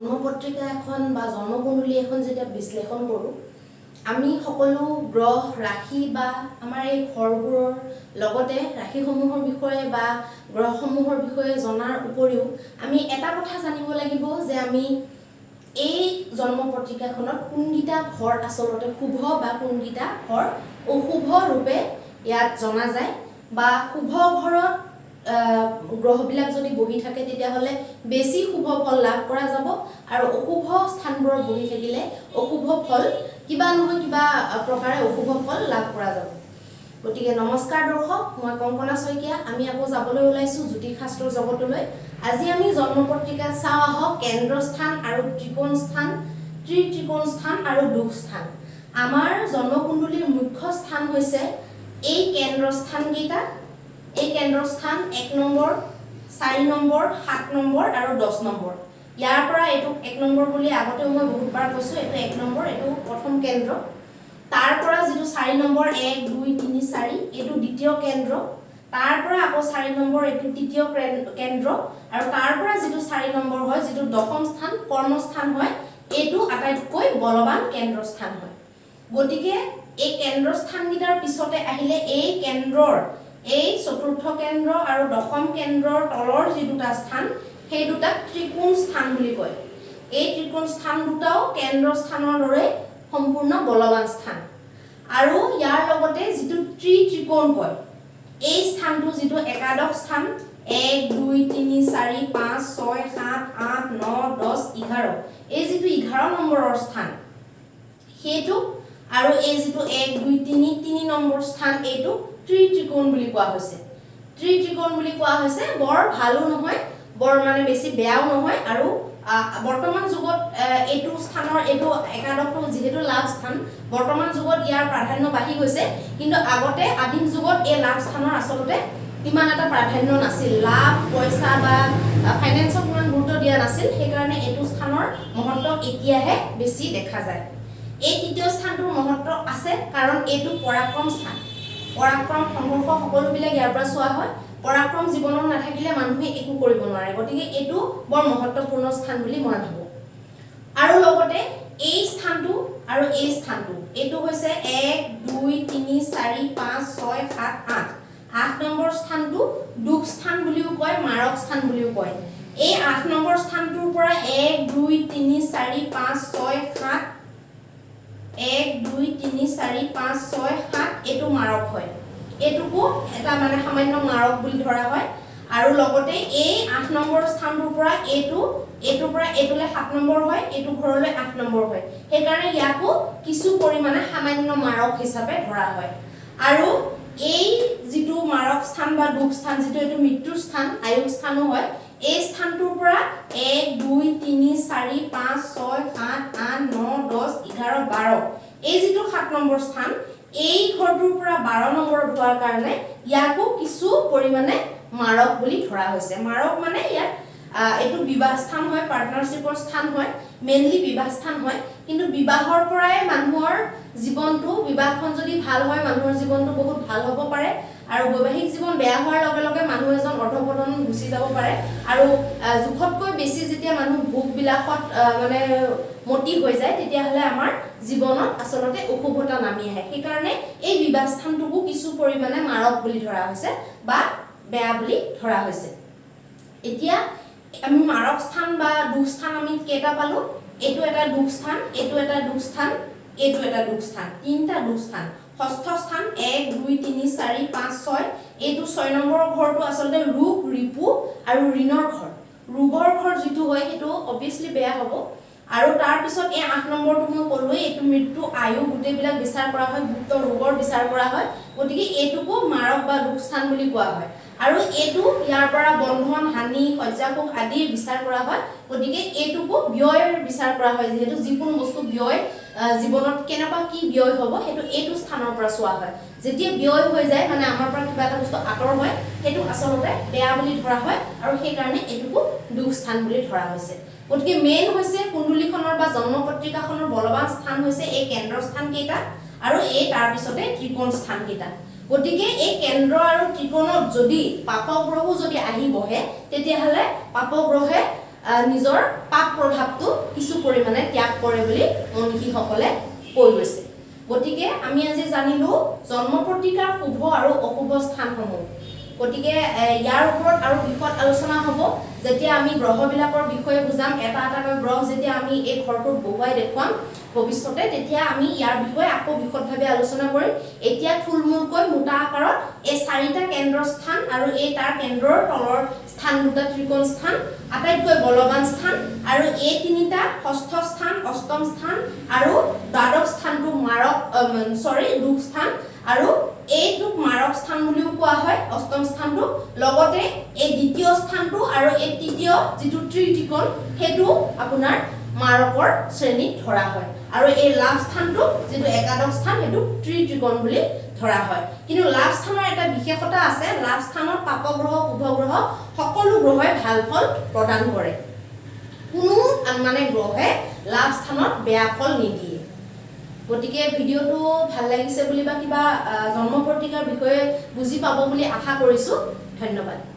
জন্মপত্ৰিকা এখন বা জন্মকুণ্ডলী এখন যেতিয়া বিশ্লেষণ কৰোঁ আমি সকলো গ্ৰহ ৰাশি বা আমাৰ এই ঘৰবোৰৰ লগতে ৰাশিসমূহৰ বিষয়ে বা গ্ৰহসমূহৰ বিষয়ে জনাৰ উপৰিও আমি এটা কথা জানিব লাগিব যে আমি এই জন্মপত্ৰিকাখনত কোনগিটা ঘৰ আচলতে শুভ বা কোনগিটা ঘৰ অশুভ ৰূপে ইয়াত জনা যায় বা শুভ ঘৰত গ্ৰহবিলাক যদি বহি থাকে তেতিয়াহ'লে বেছি শুভ ফল লাভ কৰা যাব আৰু অশুভ স্থানবোৰত বহি থাকিলে অশুভ ফল কিবা নহয় কিবা প্ৰকাৰে অশুভ ফল লাভ কৰা যাব। গতিকে নমস্কাৰ দৰ্শক, মই কংকনা শইকীয়া। আমি আকৌ যাবলৈ ওলাইছোঁ জ্যোতিষশাস্ত্ৰৰ জগতলৈ। আজি আমি জন্মপত্ৰিকাত চাওঁ আহক কেন্দ্ৰস্থান আৰু ত্ৰিকোণ স্থান, ত্ৰিকোণ স্থান আৰু দুখ স্থান। আমাৰ জন্মকুণ্ডলীৰ মুখ্য স্থান হৈছে এই কেন্দ্ৰস্থানকেইটা। এই কেন্দ্ৰস্থান 1 নম্বৰ, 4 নম্বৰ, 7 নম্বৰ আৰু 10 নম্বৰ। ইয়াৰ পৰা এইটো 1 নম্বৰ বুলি আগতেও মই বহুতবাৰ কৈছোঁ, এইটো 1 নম্বৰ, এইটো প্ৰথম কেন্দ্ৰ। তাৰ পৰা যিটো 4 নম্বৰ 1 2 3 4 এইটো দ্বিতীয় কেন্দ্ৰ। তাৰ পৰা আকৌ 4 নম্বৰ এইটো তৃতীয় কেন্দ্ৰ আৰু তাৰ পৰা যিটো 4 নম্বৰ হয়, যিটো দশম স্থান কৰ্মস্থান হয়, এইটো আটাইতকৈ বলৱান কেন্দ্ৰস্থান হয়। গতিকে এই কেন্দ্ৰস্থানকেইটাৰ পিছতে আহিলে এই কেন্দ্ৰৰ এই চতুৰ্থ কেন্দ্ৰ আৰু দশম কেন্দ্ৰৰ তলৰ যি দুটা স্থান সেই দুটা ত্ৰিকোণ স্থান বুলি কয়। এই ত্ৰিকোণ স্থান দুটাও কেন্দ্ৰ স্থানৰ দৰে সম্পূৰ্ণ বলৱান স্থান আৰু ইয়াৰ লগতে যিটো ত্ৰিকোণ কয় এই স্থানটো যিটো একাদশ স্থান 1 2 3 4 5 6 7 8 9 10 11 এই যিটো 11 নম্বৰৰ স্থান সেইটো আৰু এই যিটো 1 2 3 নম্বৰ স্থান এইটো ত্ৰিকোণ বুলি কোৱা হৈছে। ত্ৰিকোণ বুলি কোৱা হৈছে, বৰ ভালো নহয়, বৰ মানে বেছি বেয়াও নহয় আৰু বৰ্তমান যুগত এইটো স্থানৰ এইটো একাদশটো যিহেতু লাভ স্থান, বৰ্তমান যুগত ইয়াৰ প্ৰাধান্য বাঢ়ি গৈছে, কিন্তু আগতে আদিম যুগত এই লাভ স্থানৰ আচলতে ইমান এটা প্ৰাধান্য নাছিল। লাভ পইচা বা ফাইনেন্সক ইমান গুৰুত্ব দিয়া নাছিল, সেইকাৰণে এইটো স্থানৰ মহত্ব এতিয়াহে বেছি দেখা যায়। এই তৃতীয় স্থানটোৰ মহত্ব আছে কাৰণ এইটো পৰাক্ৰম স্থান। পৰাক্ৰম সংঘৰ্ষ সকলোবিলাক ইয়াৰ পৰা চোৱা হয়। পৰাক্ৰম জীৱনত নাথাকিলে মানুহে একো কৰিব নোৱাৰে, গতিকে এইটো বৰ মহত্বপূৰ্ণ স্থান বুলি মই ভাবোঁ। আৰু লগতে এই স্থানটো আৰু এই স্থানটো এইটো হৈছে 1 2 3 4 5 6 7 8 8 নম্বৰ স্থানটো দুখ স্থান বুলিও কয়, মাৰক স্থান বুলিও কয়। এই 8 নম্বৰ স্থানটোৰ পৰা 1 2 3 4 5 6 7 1 2 3 4 5 6 7 এইটো মাৰক হয়। এইটোকো এটা মানে সামান্য মাৰক বুলি ধৰা হয়। আৰু লগতে এই 8 নম্বৰ স্থানটোৰ পৰা এইটোৰ পৰা এইটোলৈ 7 নম্বৰ হয়, এইটো ঘৰলৈ 8 নম্বৰ হয়, সেইকাৰণে ইয়াকো কিছু পৰিমাণে সামান্য মাৰক হিচাপে ধৰা হয়। আৰু এই যিটো মাৰক স্থান বা দুখ স্থান, যিটো এইটো মৃত্যুৰ স্থান, আয়ুস স্থানো হয়, এই স্থানটোৰ পৰা 1 2 3 4 5 6 7 8 9 10 11 12 এই যিটো 7 নম্বৰ স্থান এই ঘৰটোৰ পৰা 12 নম্বৰত হোৱাৰ কাৰণে ইয়াকো কিছু পৰিমাণে মাৰক বুলি ধৰা হৈছে। মাৰক মানে ইয়াত এইটো বিবাহ স্থান হয়, পাৰ্টনাৰশ্বিপৰ স্থান হয়, মেইনলি বিবাহ স্থান হয়, কিন্তু বিবাহৰ পৰাই মানুহৰ জীৱনটো, বিবাহখন যদি ভাল হয় মানুহৰ জীৱনটো বহুত ভাল হ'ব পাৰে আৰু বৈবাহিক জীৱন বেয়া হোৱাৰ লগে লগে মানুহ এজন অধঃপতন গুচি যাব পাৰে আৰু জোখতকৈ বেছি যেতিয়া মানুহ ভোগ বিলাসত মানে মতি হৈ যায় তেতিয়াহ'লে আমাৰ জীৱনত আচলতে অশুভতা নামি আহে। সেইকাৰণে এই বিবাহ স্থানটোকো কিছু পৰিমাণে মাৰক বুলি ধৰা হৈছে বা বেয়া বুলি ধৰা হৈছে। এতিয়া আমি মাৰক স্থান বা দুখ স্থান আমি কেইটা পালোঁ? এইটো এটা দুখ স্থান, এইটো এটা দুখ স্থান, এইটো এটা দুখ স্থান, তিনিটা দুখ স্থান। ষষ্ঠ স্থান 1 2 3 4 5 6 এইটো 6 নম্বৰৰ ঘৰটো আচলতে ৰোগ ৰিপু আৰু ঋণৰ ঘৰ। ৰোগৰ ঘৰ যিটো হয় সেইটো অবভিয়াছলি বেয়া হ'ব। আৰু তাৰপিছত এই 8 নম্বৰটো মই ক'লোৱেই, এইটো মৃত্যু আয়ু গোটেইবিলাক বিচাৰ কৰা হয়, গুপ্ত ৰোগৰ বিচাৰ কৰা হয়, গতিকে এইটোকো মাৰক বা দুখ স্থান বুলি কোৱা হয়। আৰু এইটো ইয়াৰ পৰা বন্ধন হানি শয্যাসুখ আদি বিচাৰ কৰা হয়, গতিকে এইটোকো ব্যয়ৰ বিচাৰ কৰা হয়, যিহেতু যিকোনো বস্তু ব্যয় জীৱনত কেনেকুৱা কি ব্যয় হ'ব সেইটো এইটো স্থানৰ পৰা চোৱা হয়। যেতিয়া ব্যয় হৈ যায় মানে আমাৰ পৰা কিবা এটা বস্তু আঁতৰ হয় সেইটো আচলতে বেয়া বুলি ধৰা হয় আৰু সেইকাৰণে এইটোকো দুখ স্থান বুলি ধৰা হৈছে। গতিকে মেইন হৈছে কুণ্ডলীখনৰ বা জন্মপত্ৰিকাখনৰ বলৱান স্থান হৈছে এই কেন্দ্ৰ স্থান কেইটা আৰু এই তাৰপিছতে ত্ৰিকোণ স্থান কেইটা। গতিকে এই কেন্দ্ৰ আৰু ত্ৰিকোণত যদি পাপগ্ৰহো যদি আহি বহে তেতিয়াহ'লে পাপগ্ৰহে নিজৰ পাপ প্ৰভাৱটো কিছু পৰিমাণে ত্যাগ কৰে বুলি মনীষীসকলে কৈ গৈছে। গতিকে আমি আজি জানিলো জন্ম পত্ৰিকাৰ শুভ আৰু অশুভ স্থানসমূহ। গতিকে ইয়াৰ ওপৰত আৰু বিশদ আলোচনা হ'ব যেতিয়া আমি গ্ৰহবিলাকৰ বিষয়ে বুজাম। এটা এটাকৈ গ্ৰহ যেতিয়া আমি এই ঘৰটোত বহুৱাই দেখুৱাম ভৱিষ্যতে, তেতিয়া আমি ইয়াৰ বিষয়ে আকৌ বিশদভাৱে আলোচনা কৰিম। এতিয়া থুলমূলকৈ মোটা আকাৰত এই 4টা কেন্দ্ৰ স্থান আৰু এই তাৰ কেন্দ্ৰৰ তলৰ স্থান দুটা ত্ৰিকোণ স্থান আটাইতকৈ বলৱান স্থান, আৰু এই 3টা ষষ্ঠ স্থান, অষ্টম স্থান আৰু দ্বাদশ স্থানটো মাৰক দুখ স্থান, আৰু এইটোক মাৰক স্থান বুলিও কোৱা হয় অষ্টম স্থানটো। লগতে এই দ্বিতীয় স্থানটো আৰু এই তৃতীয় যিটো ত্ৰিত্ৰিকোণ সেইটো আপোনাৰ মাৰকৰ শ্ৰেণীত ধৰা হয়, আৰু এই লাভ স্থানটো যিটো একাদশ স্থান সেইটো ত্ৰিত্ৰিকোণ বুলি ধৰা হয়। কিন্তু লাভ স্থানৰ এটা বিশেষতা আছে, লাভ স্থানত পাপগ্ৰহ শুভ গ্ৰহ সকলো গ্ৰহে ভাল ফল প্ৰদান কৰে, কোনো গ্ৰহে লাভ স্থানত বেয়া ফল নিদিয়ে। গতিকে ভিডিঅ'টো ভাল লাগিছে বুলি বা কিবা জন্ম পত্ৰিকাৰ বিষয়ে বুজি পাব বুলি আশা কৰিছোঁ। ধন্যবাদ।